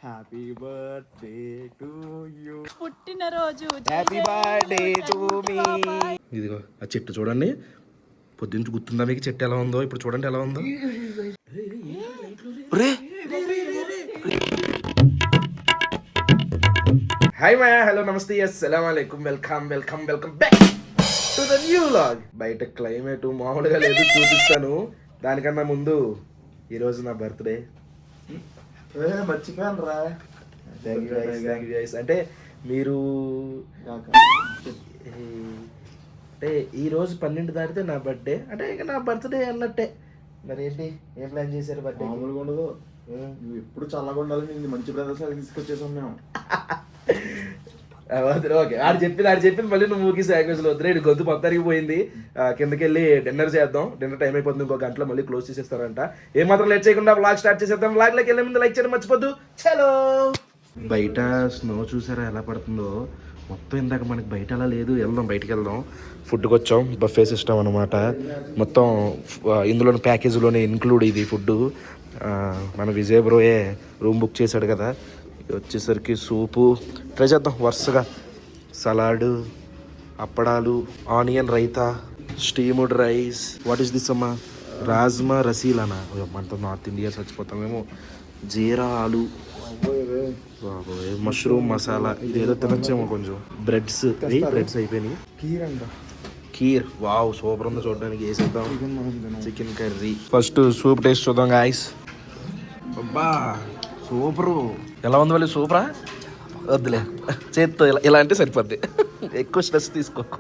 Happy birthday to you. పుట్టినరోజు happy birthday to me. ఇదిగో ఆ చెట్టు చూడండి, పొద్దుంచి గుర్తుందా మీకు చెట్టు ఎలా ఉందో? ఇప్పుడు చూడండి ఎలా ఉందో. హాయ్ మాయా, హలో, నమస్తే, అస్సలాము అలైకుం, welcome welcome welcome back to the new vlog. బయట క్లైమేట్ మామూలుగా లేదు, చూపిస్తాను. దానికన్నా ముందు ఈరోజు నా బర్త్డే. మర్చిపోయాను రా. అంటే మీరు అంటే ఈరోజు 12 దాటితే నా బర్త్డే, అంటే ఇక నా బర్త్డే అన్నట్టే. మరి ఏంటి, ఏం ప్లాన్ చేశారు బర్త్డే? మామూలుగా ఉండదు, నువ్వు ఎప్పుడు చల్లగా ఉండాలి, నేను మంచి ప్రదేశాలు తీసుకొచ్చేసాం మేము. ఓకే, ఆడు చెప్పింది మళ్ళీ నువ్వు మూకీ లాంగ్వేజ్లో వద్దు. గొంతు మొత్తానికి పోయింది. కిందకి వెళ్ళి డిన్నర్ చేద్దాం. డిన్నర్ టైం అయిపోతుంది, ఇంకో గంటలో మళ్ళీ క్లోజ్ చేసేస్తారంట. ఏమాత్రం లేట్ చేయకుండా వ్లాగ్ స్టార్ట్ చేసేద్దాం. వ్లాగ్లోకి వెళ్ళే ముందు లైక్ చేయడం మర్చిపోద్దు. చలో. బయట స్నో చూసారా ఎలా పడుతుందో? మొత్తం ఇందాక మనకి బయట అలా లేదు. వెళ్దాం, బయటికి వెళ్దాం. ఫుడ్కి వచ్చాం, బఫే సిస్టమ్ అనమాట. మొత్తం ఇందులోని ప్యాకేజీలోనే ఇన్క్లూడ్ ఇది ఫుడ్. మన విజయ్ బ్రోయే రూమ్ బుక్ చేశాడు కదా. వచ్చేసరికి సూపు ట్రై చేద్దాం. వరుసగా సలాడ్, అప్పడాలు, onion raita, steamed rice. What is this అమ్మా? రాజ్మా రసీలానా? మనతో నార్త్ ఇండియా చచ్చిపోతామేమో. జీరా ఆలు, మష్రూమ్ మసాలా, ఇదేదో తినొచ్చేమో. కొంచెం బ్రెడ్స్ అయిపోయినాయి. కీర్ వావ్, సూపర్ ఉంది చూడడానికి. వేసేద్దాం chicken curry. First soup taste చూద్దాం గాయస్. అబ్బా సూపరు. ఎలా ఉంది వాళ్ళు? సూపరా? వద్దులే, చేత్తో ఇలా అంటే సరిపోద్ది. ఎక్కువ స్ట్రెస్ తీసుకోకు.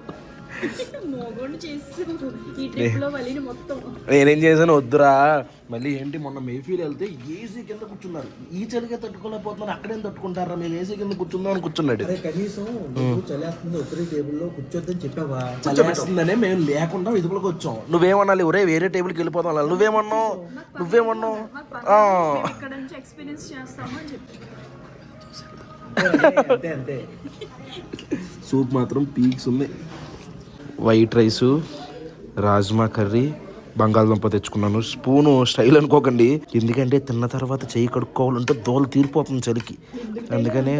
నేనేం చేశాను? వద్దురా. మళ్ళీ ఏంటి, మొన్న మేఫీల్ వెళ్తే ఏసీ కింద కూర్చున్నారు. ఈ చలిగా తట్టుకోలేకపోతున్నారు, అక్కడేం తట్టుకుంటారా? మేము ఏసీ కింద కూర్చుందాం అని కూర్చున్నాడు. కనీసం చలేస్తుంది టేబుల్లో కూర్చోద్దని చెప్పావా? చలేస్తుందనే మేము లేకుండా ఇదుపులకు వచ్చాం. నువ్వేమన్నాలి? ఒరే వేరే టేబుల్కి వెళ్ళిపోతాం. నువ్వేమన్నావు? సూప్ మాత్రం పీక్స్ ఉంది. వైట్ రైసు, రాజ్మా కర్రీ, బంగాళదుంప తెచ్చుకున్నాను. స్పూను స్టైల్ అనుకోకండి, ఎందుకంటే తిన్న తర్వాత చెయ్యి కడుక్కోవాలంటే దోలు తీరిపోతుంది చలికి. అందుకనే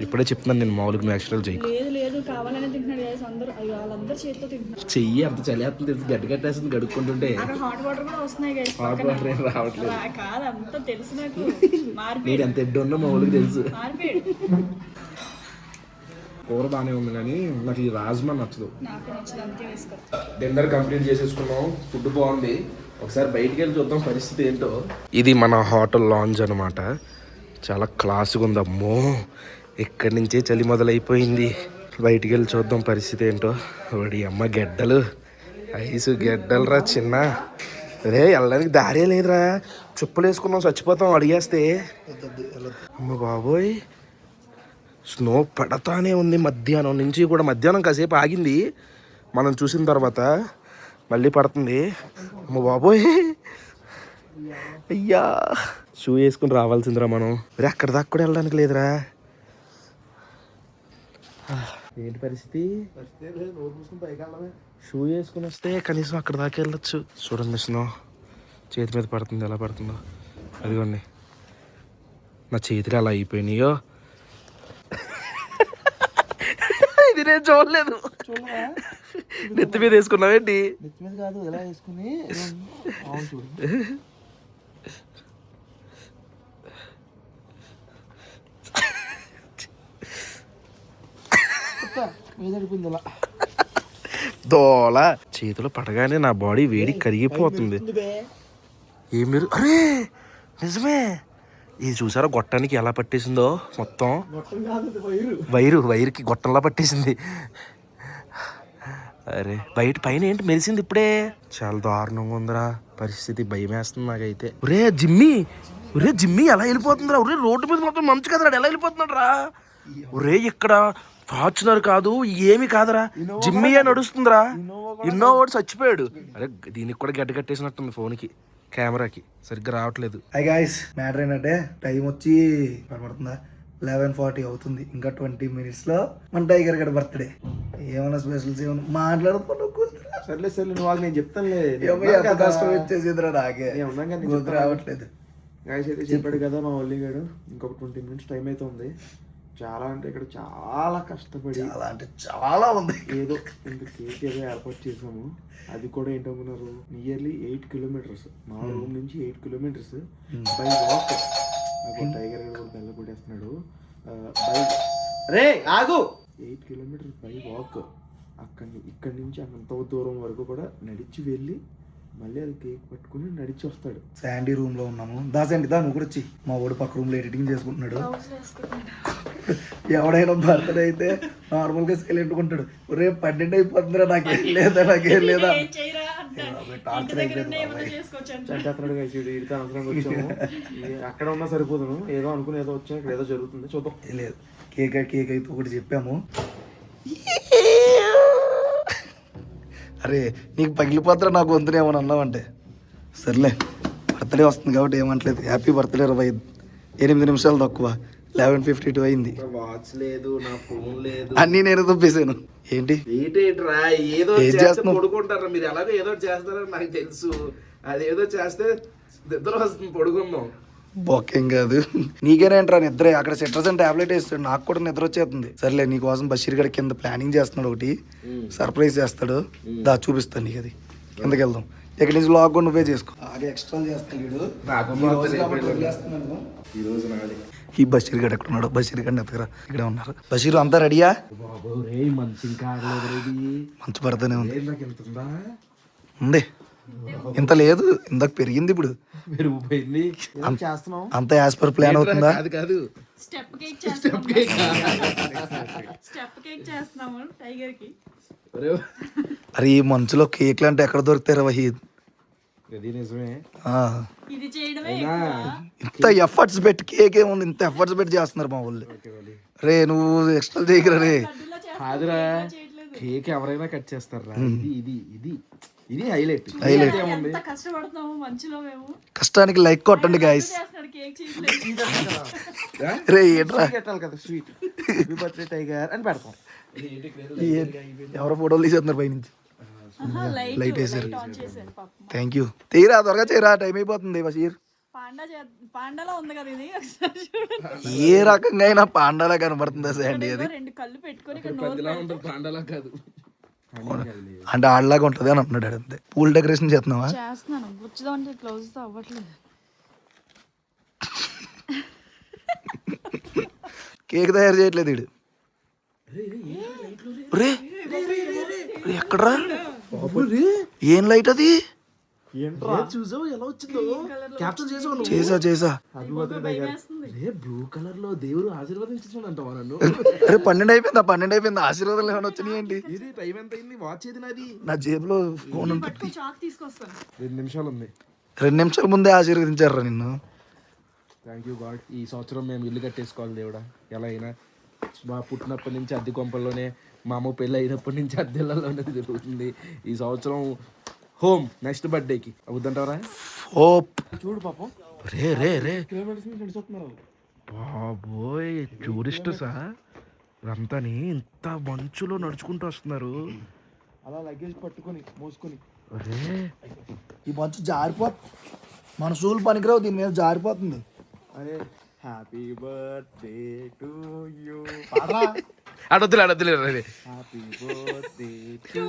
ఇప్పుడే చెప్తున్నాను నేను, మామూలుగా న్యాచురల్ చెయ్యి. చెయ్యి అంత చలేస్తుంది, గడ్డ కట్టేస్తుంది కడుక్కుంటుంటే. హాట్ వాటర్ ఏం రావట్లేదు. నేను ఎంత ఎడ్డు ఉన్నా మామూలుగా తెలుసు. కూర బాగానే ఉంది కానీ నాకు ఈ రాజ్మా నచ్చదు. డిన్నర్ కంప్లీట్ చేసేసుకున్నాం, ఫుడ్ బాగుంది. ఒకసారి బయటికి వెళ్ళి చూద్దాం పరిస్థితి ఏంటో. ఇది మన హోటల్ లాంజ్ అనమాట. చాలా క్లాస్గా ఉంది. అమ్మో, ఇక్కడి నుంచే చలి మొదలైపోయింది. బయటికి వెళ్ళి చూద్దాం పరిస్థితి ఏంటో. వాడి అమ్మ గెడ్డలు, ఐసు గెడ్డలు రా చిన్న. అరే వెళ్ళడానికి దారే లేదురా, చెప్పులు వేసుకున్నాం చచ్చిపోతాం అడిగేస్తే. అమ్మ బాబోయ్, స్నో పడతానే ఉంది మధ్యాహ్నం నుంచి కూడా. మధ్యాహ్నం కాసేపు ఆగింది, మనం చూసిన తర్వాత మళ్ళీ పడుతుంది. అమ్మ బాబోయ్, అయ్యా షూ వేసుకుని రావాల్సిందిరా మనం. మరి అక్కడ దాకా కూడా వెళ్ళడానికి లేదురా. ఏంటి పరిస్థితి? షూ వేసుకుని వస్తే కనీసం అక్కడ దాకా వెళ్ళొచ్చు. చూడండి స్నో చేతి మీద పడుతుంది, ఎలా పడుతుందో. అదిగోండి నా చేతులు అలా అయిపోయినాయో. ఇది నేను చూడలేదు. నెత్తి మీద వేసుకున్నావేంటి? నెత్తి మీద కాదు, ఎలా వేసుకుని చూడు. దోల చేతిలో పడగానే నా బాడీ వేడి కరిగిపోతుంది. ఏం మీరు? అరే నిజమే, ఇది చూసారా గొట్టానికి ఎలా పట్టేసిందో మొత్తం. వైరుకి గొట్టంలా పట్టేసింది. అరే బయట పైన ఏంటి మెరిసింది ఇప్పుడే. చాలా దారుణంగా ఉందిరా పరిస్థితి, భయం వేస్తుంది నాకైతే. ఒరే జిమ్మి ఎలా వెళ్ళిపోతుందిరా? ఒరే రోడ్డు మీద మొత్తం మంచు కదరా, ఎలా వెళ్ళిపోతున్నాడు రా? ఒరే ఇక్కడ ఫార్చునర్ కాదు, ఏమి కాదురా, జిమ్మియే నడుస్తుందిరా. ఇన్నోవా చచ్చిపోయాడు. అరే దీనికి కూడా గడ్డ కట్టేసినట్టుంది ఫోన్కి, కెమెరాకి సరిగ్గా రావట్లేదు. హాయ్ గాయ్స్, మ్యాటర్ ఏంటంటే టైం వచ్చి పడుతుందా 11:40 అవుతుంది. ఇంకా 20 minutesలో మన టైగర్ గడ బర్త్డే. ఏమన్నా స్పెషల్స్ ఏమన్నా మాట్లాడుతున్నా? సర్లే నువ్వు నేను చెప్తానులే. కష్టం వచ్చేసిరా నాకే, గుర్తు రావట్లేదు. గాయస్ అయితే చెప్పాడు కదా మా ఒల్లి గారు, ఇంకొక 20 minutes టైం అయితే ఉంది. చాలా అంటే ఇక్కడ చాలా కష్టపడి చాలా అంటే చాలా ఉంది. ఏదో ఇంత కేక్ ఏదో ఏర్పాటు చేసాము. అది కూడా ఏంటనుకున్నారు, నియర్లీ 8 kilometers మా రూమ్ నుంచి 8 kilometers బై వాక్. టైగర్ కూడా బెల్ల కొట్టేస్తున్నాడు. రే ఆగు, 8 kilometers బై వాక్. ఇక్కడి నుంచి అంత దూరం వరకు కూడా నడిచి వెళ్ళి మళ్ళీ అది కేక్ పట్టుకుని నడిచి వస్తాడు. శాండీ రూమ్ లో ఉన్నాము. దాసండి దా నువ్వు కూడా వచ్చి. మా వాడు పక్క రూమ్ లో ఎడిటింగ్ చేసుకుంటున్నాడు. ఎవడైనా బర్త్డే అయితే నార్మల్ గా సైలెంట్ ఉంటాడు. రేపు 12 అయిపోతుందిరా, నాకేం లేదా నాకేం లేదా టార్చర్ అయిపోయింది. అక్కడ ఉన్నా సరిపోదును, ఏదో అనుకుని ఏదో వచ్చా, ఇక్కడ ఏదో జరుగుతుంది చూద్దాం. లేదు కేక్ అయితే ఒకటి చెప్పాము. అరే నీకు పగిలిపోతారా నాకు వంతునే ఏమని అన్నావంటే, సర్లే బర్త్డే వస్తుంది కాబట్టి ఏమంటలేదు. హ్యాపీ బర్త్డే 8 నిమిషాలు తక్కువ, 11:52 అయింది. వాచ్ లేదు, నా ఫోన్ లేదు, అన్నీ నేను తప్పేసాను. ఏంటి ఏంటేట్రా ఏదో ఏం చేస్తున్నావు? పడుకుంటారా మీరు, ఎలాగో ఏదో చేస్తారని నాకు తెలుసు. అది ఏదో చేస్తే నిద్ర వస్తుంది, పడుకుందాం. బొక్కేం కాదు, నీకేనేంట్రా నిద్ర. అక్కడ సిట్రసన్ టాబ్లెట్ వేస్తాడు, నాకు కూడా నిద్ర వచ్చేస్తుంది. సర్లే నీకోసం బషీర్ గడి కింద ప్లానింగ్ చేస్తున్నాడు, ఒకటి సర్ప్రైజ్ చేస్తాడు. దా చూపిస్తాను నీకు, అది కిందకి వెళ్దాం. ఇక్కడి నుంచి లాగ్ కూడా నువ్వే చేసుకో. ఎక్స్ట్రా చేస్తాడు ఈ రోజు నాది. ఈ బషీర్ గడ్ ఎక్కడ ఉన్నాడు? బషీర్ గడ్ ఎత్తగరా, ఇక్కడే ఉన్నారు. బషీర్ అంతా రెడీయా? మంచి పడతానే ఉంది. ఉంది ఇంత లేదు, ఇందాక పెరిగింది, ఇప్పుడు అంత యాజ్ పర్ ప్లాన్ అవుతుందా? కాదు స్టెప్ కేక్ చేస్తున్నాము టైగర్ కి. అరే ఈ మంచులో కేక్లు అంటే ఎక్కడ దొరుకుతారా వహీద్? ఇది చేయడమే ఇంత ఎఫర్ట్స్ పెట్టి కేక్ ఏముంది, ఇంత ఎఫర్ట్స్ పెట్టి చేస్తున్నారు మా వాళ్ళు. రే నువ్వు ఎక్స్ట్రా చేయగలరా రే? కాదురా, కేక్ ఎవరైనా కట్ చేస్తారా, ఇది ఇది ఇది హైలైట్. ఎంత కష్టపడుతున్నాము మంచులో మేము. కష్టానికి లైక్ కొట్టండి గాయస్. కేక్ చేయలేదు రే ఏంట్రా పెట్టాలి కదా స్వీట్, హ్యాపీ బర్త్డే టైగర్ అని పెడతాం. ఎవరో ఫోటోలు తీసేస్తున్నారు పై నుంచి. లైట్ లైట్ వేసారు. ఆన్ చేశారు పాపం. Thank you. తీరా త్వరగా చేయరా, టైం అయిపోతుంది. బషీర్ పాండాలో ఉంది కదా ఇది, ఒకసారి చూడండి. ఏ రకంగా అయినా పాండాలా కనబడుతుందా శాండీ? అది 2 కళ్ళు పెట్టుకొని ఇక్కడ నోరు పాండలా కాదు అంటే ఆడలాగా ఉంటుంది అని అంటున్నాడు. అంతే. పూల్ డెకరేషన్ చేస్తున్నావా? చేస్తున్నాను, గుచ్చుదాం అంటే క్లోజ్ తో అవ్వట్లేదు. కేక్ తయారు చేయట్లేదు వీడు. రే ఎక్కడ్రా? ఏం లైట్ అది? చూసావు ఎలా వచ్చిందో? క్యాప్చర్ చేసావు? చేసా. బ్లూ కలర్ లో దేవుడు ఆశీర్వదించున్నాడంటావా నన్ను? అరే 12 అయిపోయిందా? 12 అయిపోయిందా? ఆశీర్వాదాలు ఏమైనా వచ్చినాయి ఏంటి? ఇది టైం ఎంత అయింది? వాచ్ ఏది నాది? నా జేబులో ఫోన్ ఉంటుంది. చాక్ తీసుకొస్తాను. 2 నిమిషాలు ఉంది. 2 నిమిషాల ముందే ఆశీర్వదించారా నిన్ను? Thank you God. ఈ సంవత్సరం మేము ఇల్లు కట్టేసుకోవాలి దేవుడా. ఎలా అయినా మా పుట్టినప్పటి నుంచి అద్దె కొంపల్లోనే, మా అమ్మ పెళ్ళి అయినప్పటి నుంచి అద్దెలలోనే జరుగుతుంది. ఈ సంవత్సరం హోమ్ నెక్స్ట్ బర్త్డేకి అవుతుంటారా? హోప్. చూడు పాపం, రే కిలోమీటర్స్ నుంచి నడుచుతున్నారు. బాబోయ్ టూరిస్టా అంతాని ఇంత మంచులో నడుచుకుంటూ వస్తున్నారు. అలా లగేజ్ పట్టుకొని మోసుకొని. ఈ మంచు జారిపోతుంది, మన షూలు పనికిరావు, దీని మీద జారిపోతుంది. అరే హ్యాపీ బర్త్డే టు యూ. అడొద్దులే happy birthday to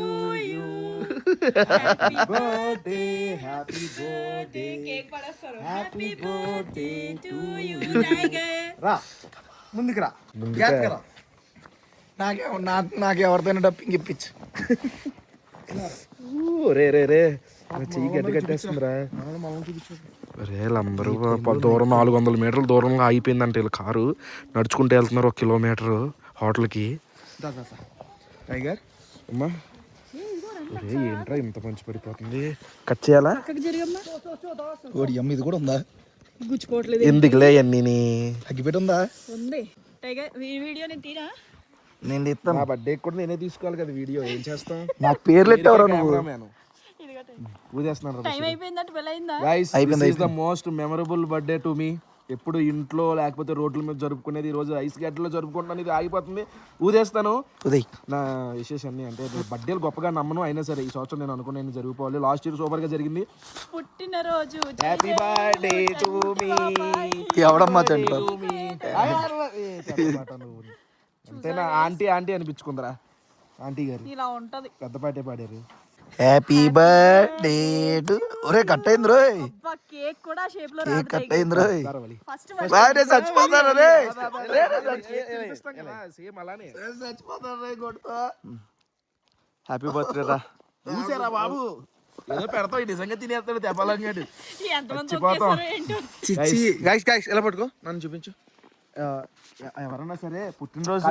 you. Birthday happy birthday cake పడేస్తారు. Happy birthday to you tiger. రా ముందుకు రా. నాకెవరిదైనా డప్పింగ్ ఇప్పించు. రే చెయ్యి గడ్డ కట్టేస్తుందిరా. రే వీళ్ళందరూ దూరం 400 మీటర్ల దూరంలో ఆగిపోయిందంటే వీళ్ళ కారు. నడుచుకుంటూ వెళ్తున్నారు 1 కిలోమీటర్ హోటల్కి. టైగర్ అమ్మా, ఏంట్రా ఇంత మంచి పడిపోతుంది? కట్ చేయాలా? ఇది కూడా ఉందా? గుచ్చుకోవట్లేదు. ఎందుకులే అన్నీ అగ్గిపెట్టి ఉందా? ఉంది. టైగర్ వీడియో నేను తీరా. నేను ఇస్తాను. నా బర్త్డే కూడా నేనే తీసుకోవాలి కదా వీడియో. ఏం చేస్తాం? నాకు పేర్లు ఎట్టావరా నువ్వు? ఊదేస్తున్నాను. టైం అయిపోయిందంటే వెళ్ళయిందా? Guys, this is the most memorable birthday to me. ఎప్పుడు ఇంట్లో లేకపోతే రోడ్ల మీద జరుపుకునేది ఈ రోజు ఐస్ గడ్డలో జరుపుకుంటాను. ఇది ఆగిపోతుంది, ఊదేస్తాను. ఉదయ్ నా విశేషాన్ని అంటే బర్త్డేలు గొప్పగా నమ్మను, అయినా సరే ఈ సంవత్సరం నేను అనుకున్నాను జరిగిపోవాలి. లాస్ట్ ఇయర్ సూపర్ గా జరిగింది. పుట్టినరోజు హ్యాపీ బర్త్డే టు మీ. ఎవడమ్మా తండ్రి అంతేనా? ఆంటీ ఆంటీ అనిపించుకుందరా ఆంటీ గారు. ఇలా ఉంటది. పెద్ద పాటే పాడారు. Happy birthday to. ఒరే కట్ అయింది రోయ్, అబ్బా కేక్ కూడా షేప్ లో కేక్ కట్ అయింది రోయ్. ఫస్ట్ చచ్చిపోతాను రే, సేమ్ అలానే చచ్చిపోతాను రే కొడుతా. హ్యాపీ బర్త్డే రా. చూసారా బాబు, ఏదో పెడతావు నిజంగా తినేస్తాడు దెబ్బలంగాడు. ఎంతమంది చచ్చిపోతాం. తొక్కేశారో ఏంటో. చిచ్చి గైస్ గైస్ ఎలా పట్టుకో, నన్ను చూపించు. ఎవరన్నా సరే పుట్టినరోజు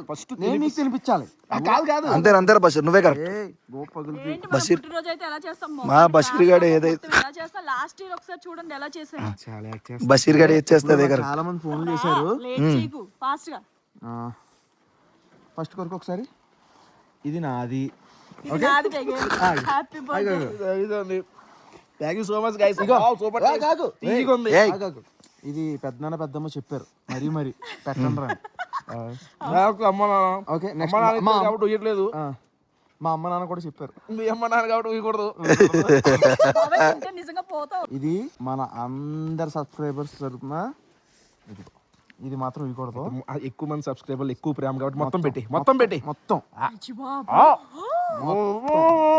ఫస్ట్ నేను మీకు తినిపించాలి. కాదు కాదు అంతే అంతే బషీర్, నువ్వే కరెక్ట్. ఏంటి మన బషీర్. పుట్టినరోజు అయితే ఎలా చేస్తాం? మా బషీర్ గాడు ఏదైతే ఎలా చేస్తా? లాస్ట్ ఇయర్ ఒకసారి చూడండి ఎలా చేసాను. చాలా యాక్ట్ చేస్తా. బషీర్ గాడు ఏది చేస్తే అదే కరెక్ట్. చాలా మంది ఫోన్ చేశారు. లేట్ చేయకు, ఫాస్ట్ గా. ఫస్ట్ కొరకు ఒకసారి ఇది నాది. ఇది నాది tiger. Happy birthday. Thank you so much guys. Super కాదు ఉంది. ఇది పెద్దనాన్న పెద్దమ్మ చెప్పారు మరి పెట్టండి రా. అమ్మ నాన్న. ఓకే అమ్మ నెక్స్ట్ నాన్న కాబట్టి ఊయట్లేదు. మా అమ్మ నాన్న కూడా చెప్పారు మీ అమ్మ నాన్న కాబట్టి ఊయకూడదు. బాబాయ్ తింటే నిజంగా పోతావు. ఇది మన అందరు సబ్స్క్రైబర్స్ తరపున ఇది మాత్రం ఇవ్వకూడదు. ఎక్కువ మంది సబ్స్క్రైబర్లు, ఎక్కువ ప్రేమ కాబట్టి మొత్తం పెట్టి మొత్తం అచ్చి బాబు.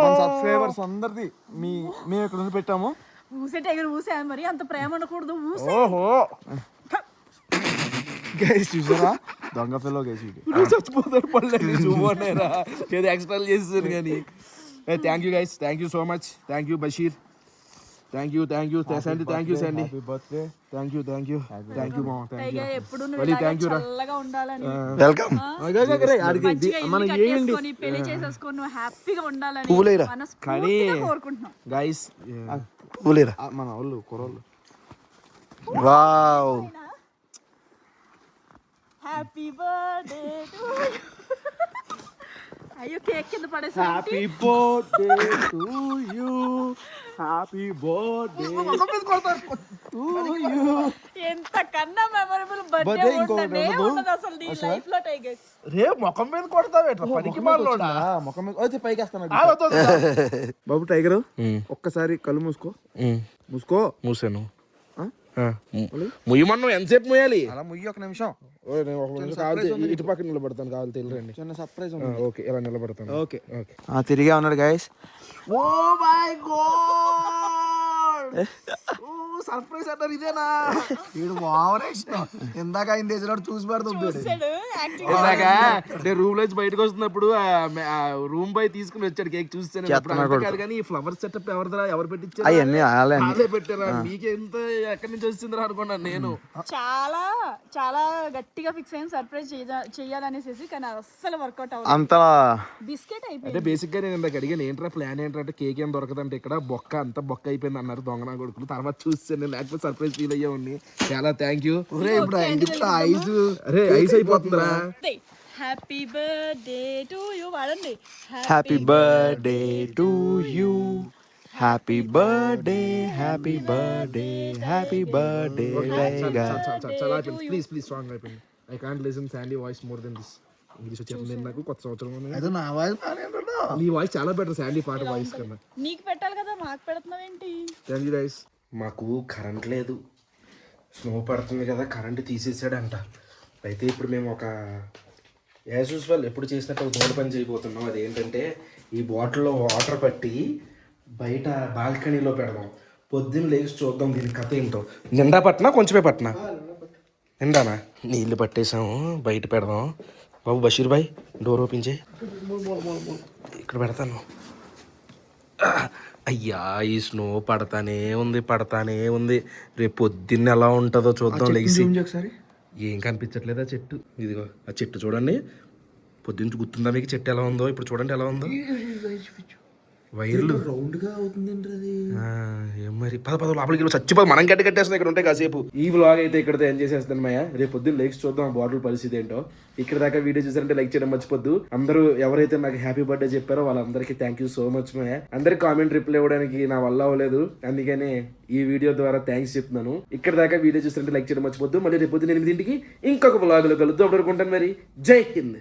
మన సబ్స్క్రైబర్స్ అందరిది మేము ఇక్కడ నుంచి పెట్టాము. ఊసే టైగర్ ఊసే మరి అంత ప్రేమ ఉండకూడదు. ఊసే. ఓహో గైస్ చూసారా దొంగ పిల్ల గైస్ ఇది. చచ్చిపోతారు పడలేదు చూడరా ఏదో ఎక్స్ట్రా చేసేసాను కానీ. Thank you guys, thank you so much. Thank you Basheer, thank you Sandy, thank you Sandy, happy birthday. Thank you మామ, థ్యాంక్ యూ. టైగర్ ఎప్పుడు నువ్వు మళ్ళీ ఇలాగే thank you రా. చల్లగా ఉండాలని, వెల్కమ్. మంచిగా ఇల్లు కట్టేసుకొని పెళ్లి చేసేసుకొని నువ్వు హ్యాపీగా ఉండాలని పువ్వులేరా. మనస్ఫూర్తిగా కోరుకుంటున్నాం. గైస్ ఊలేరా. మన వాళ్ళు కుర్రోళ్ళు. వావ్. హ్యాపీ బర్త్డే టు అయ్యో కేక్ కింద పడేసా. Happy birthday to you, happy birthday to you. ఎంత కన్నా మెమరబుల్ బర్త్డే Birthday ఇంకొకటి ఉండనే ఉండదు. ఉండదు అసలు నీ లైఫ్ లో టైగర్. రే ముఖం మీద కొడతావేట్రా పనికి మాలోడా. ముఖం మీద వచ్చి పైకి వేస్తాను. బాబు టైగర్ ఒక్కసారి కళ్ళు మూసుకో. మూసాను. ముయ్యమన్నం ఎంతసేపు ముయ్యాలి? అలా ముయ్యి ఒక నిమిషం. ఇటు పక్కన నిలబడతాను కావాలి తెలియండి. చిన్న సర్ప్రైజ్. ఓకే ఇలా నిలబడతాను. Okay okay. తిరిగే ఉన్నాడు guys. Oh my god, surprise అంటారు ఇదేనా? వీడు ఓవరాక్షన్. ఇందాక ఆయన తెచ్చినాడు చూసి పెడుతుంది. చూసాడు యాక్టింగ్. ఇందాక నేను రూమ్ నుంచి బయటకు వస్తున్నప్పుడు రూమ్ బాయ్ తీసుకుని వచ్చాడు కేక్ చూస్తాను. కాదు కానీ ఈ ఫ్లవర్ సెటప్ ఎవరు పెట్టించారు? అవన్నీ అదే పెట్టారా? మీకెంత ఎక్కడి నుంచి వచ్చిందిరా అనుకున్నాను నేను. చాలా చాలా గట్టిగా ఫిక్స్ అయ్యాం సర్ప్రైజ్ చెయ్యాలనేసి, కానీ అస్సలు వర్కౌట్ అవ్వలేదు. అంతా బిస్కెట్ అయిపోయింది. అంటే బేసిక్ గా నేను ఇందాక అడిగాను ఏంట్రా ప్లాన్ ఏంటంటే కేక్ ఏం దొరకదంటే ఇక్కడ అంతా బొక్క అయిపోయింది అన్నారు దొంగనా కొడుకులు. తర్వాత చూస్తాను లేకపోతే సర్ప్రైజ్ ఫీల్ అయ్యావుని. చాలా థ్యాంక్ యూ. ఇప్పుడు ఐస్ అరే ఐస్ అయిపోతుందిరా. హ్యాపీ బర్త్డే టు యు వాడండి. Happy birthday to you, happy birthday, happy birthday, happy birthday. చాలా అయిపోయింది. ప్లీజ్ సాంగ్ అయిపోయింది. I can't listen Sandy voice more than this. English వచ్చేది నాకు కొత్త సంవత్సరం. అది నా వాయిస్. నీ వాయిస్ చాలా బెటర్ శాండీ పాట వాయిస్ కన్నా. నీకు పెట్టాలి కదా, మాకు పెడుతున్నావేంటి? Thank you guys. మాకు కరెంట్ లేదు, స్నో పడుతుంది కదా, కరెంట్ తీసేసాడంట. అయితే ఇప్పుడు మేము ఒక యాజ్ యూజువల్ ఎప్పుడు చేసినట్టు ఒక దూడ పని చేయబోతున్నాం. అదేంటంటే ఈ బాటిల్లో వాటర్ పట్టి బయట బాల్కనీలో పెడదాం. పొద్దున్న లేచి చూద్దాం దీని కథ ఏంటో. నిండా పట్టినా కొంచెమే పట్టినా? నిండానా? నీళ్ళు పట్టేసాము, బయట పెడదాం. బాబు బషీర్ భాయ్ డోర్ ఓపెన్ చేయి. ఇక్కడ పెడతాను. అయ్యా ఈ స్నో పడతానే ఉంది. రేపు పొద్దున్న ఎలా ఉంటుందో చూద్దాం. లేచి ఒకసారి ఏం కనిపించట్లేదా చెట్టు? ఇదిగో ఆ చెట్టు చూడండి. పొద్దున్న గుర్తుందా మీకు చెట్టు ఎలా ఉందో? ఇప్పుడు చూడండి ఎలా ఉందో. వైర్లు రౌండ్ గా అవుతుందండి అది. ఏం మరి పద లోపలికి వెళ్ళి చచ్చిపోదు మనం గట్టి కట్టేస్తాం ఇక్కడ ఉంటే కాసేపు. ఈ వ్లాగ్ అయితే ఇక్కడతో ఎండ్ చేసేస్తాను మాయ. రేపు పొద్దున్న లేక్స్ చూద్దాం ఆ బాటిల్ పరిస్థితి ఏంటో. ఇక్కడ దాకా వీడియో చూసారంటే లైక్ చేయడం మర్చిపోద్దు. అందరూ ఎవరైతే నాకు హ్యాపీ బర్త్డే చెప్పారో వాళ్ళందరికీ థ్యాంక్ యూ సో మచ్ మాయ. అందరికి కామెంట్ రిప్లై ఇవ్వడానికి నా వల్ల అవ్వలేదు, అందుకని ఈ వీడియో ద్వారా థ్యాంక్స్ చెప్తున్నాను. ఇక్కడ దాకా వీడియో చూసారంటే లైక్ చేయడం మర్చిపోద్దు. మళ్ళీ రేపు పొద్దున్న 8 ఇంకొక వ్లాగ్ లో కలుద్దాం. అప్పుడు అనుకుంటాను మరి. జై హింద్.